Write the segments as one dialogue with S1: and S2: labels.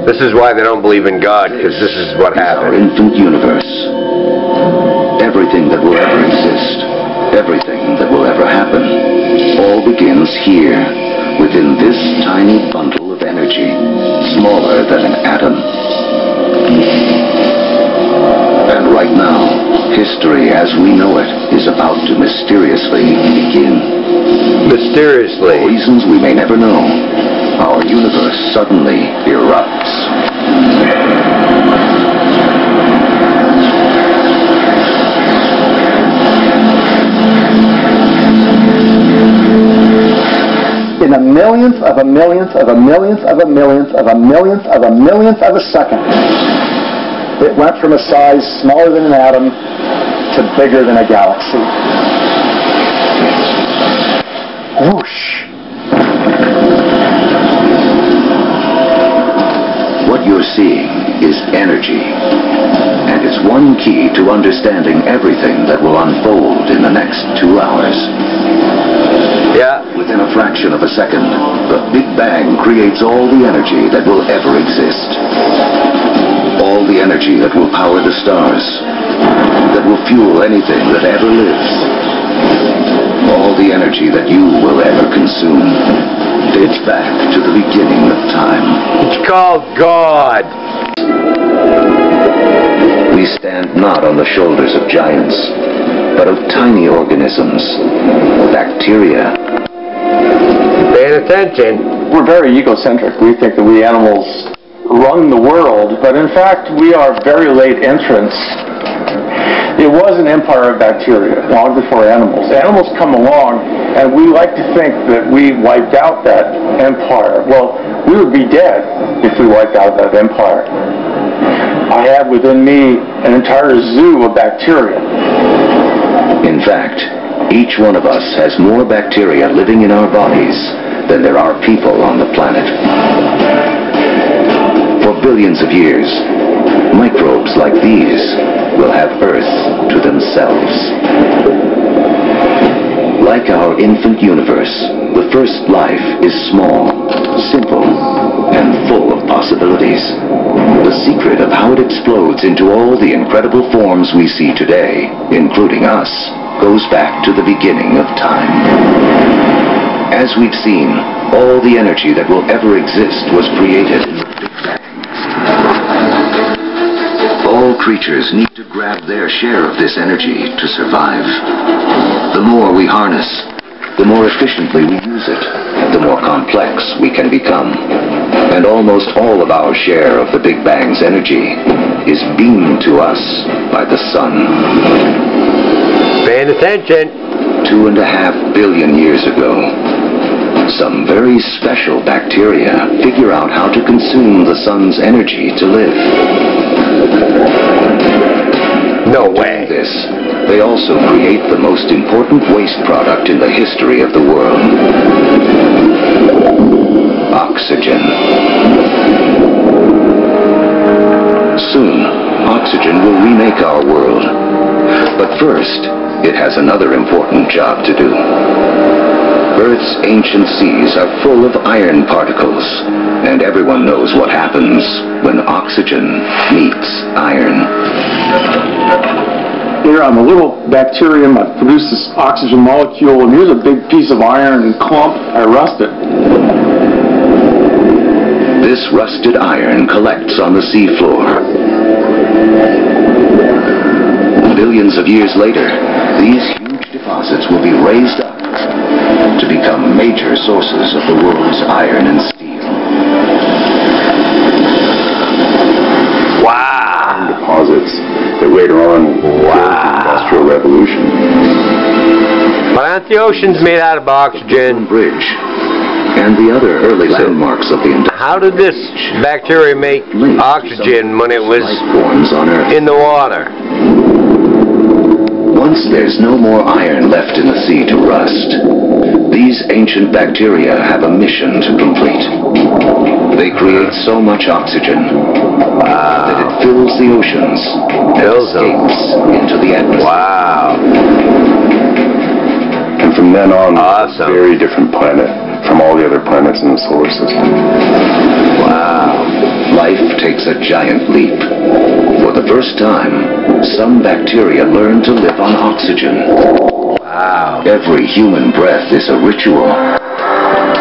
S1: This is why they don't believe in God, because this is what happened.
S2: Our infant universe. Everything that will ever exist, everything that will ever happen, all begins here, within this tiny bundle of energy, smaller than an atom. And right now, history as we know it is about to mysteriously begin.
S1: Mysteriously.
S2: For reasons we may never know, our universe suddenly erupts.
S3: In a millionth of a millionth of a millionth of a millionth of a millionth of a millionth of a second, it went from a size smaller than an atom to bigger than a galaxy. Whoosh.
S2: What you're seeing is energy, and it's one key to understanding everything that will unfold in the next 2 hours.
S1: Yeah.
S2: Within a fraction of a second, the Big Bang creates all the energy that will ever exist. All the energy that will power the stars, that will fuel anything that ever lives. All the energy that you will ever consume dates back to the beginning of time.
S1: It's called God.
S2: We stand not on the shoulders of giants, but of tiny organisms, bacteria.
S1: Paying attention.
S3: We're very egocentric. We think that we animals run the world, but in fact we are very late entrants. It was an empire of bacteria long before animals. Animals come along, and we like to think that we wiped out that empire. Well, we would be dead if we wiped out that empire. I have within me an entire zoo of bacteria.
S2: In fact, each one of us has more bacteria living in our bodies than there are people on the planet. For billions of years, microbes like these will have Earth to themselves. Like our infant universe, the first life is small, simple, and full of possibilities. The secret of how it explodes into all the incredible forms we see today, including us, goes back to the beginning of time. As we've seen, all the energy that will ever exist was created in the Big Bang. All creatures need to grab their share of this energy to survive. The more we harness, the more efficiently we use it, the more complex we can become. And almost all of our share of the Big Bang's energy is beamed to us by the sun.
S1: Paying attention.
S2: 2.5 billion years ago, some very special bacteria figure out how to consume the sun's energy to live.
S1: No way.
S2: Doing this, they also create the most important waste product in the history of the world. Oxygen. Soon, oxygen will remake our world. But first, it has another important job to do. Earth's ancient seas are full of iron particles, and everyone knows what happens when oxygen meets iron.
S3: Here I'm a little bacterium, I produce this oxygen molecule, and here's a big piece of iron clump, I rust it.
S2: This rusted iron collects on the seafloor. Billions of years later, these huge deposits will be raised up to become major sources of the world's iron and steel.
S1: Wow.
S4: Deposits that later on will go to the Industrial Revolution.
S1: But aren't the oceans made out of oxygen?
S2: Bridge and the other early landmarks of the
S1: How did this bacteria make oxygen when it was
S2: forms on Earth.
S1: in the water?
S2: Once there's no more iron left in the sea to rust, these ancient bacteria have a mission to complete. They create so much oxygen that it fills the oceans and escapes into the atmosphere.
S1: Wow.
S4: And from then on,
S1: Awesome.
S4: a very different planet from all the other planets in the solar system.
S1: Wow.
S2: life takes a giant leap. For the first time, some bacteria learn to live on oxygen.
S1: Wow.
S2: Every human breath is a ritual.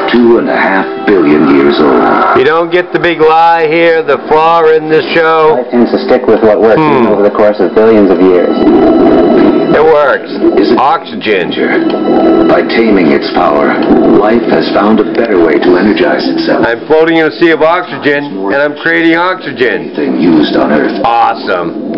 S2: 2.5 billion years old.
S1: You don't get the big lie here, the flaw in this show.
S5: Life tends to stick with what works even over the course of billions of years.
S1: It works.
S2: Is it
S1: Oxygen.
S2: By taming its power, life has found a better way to energize itself.
S1: I'm floating in a sea of oxygen, and I'm creating oxygen.
S2: Anything used on Earth.
S1: Awesome.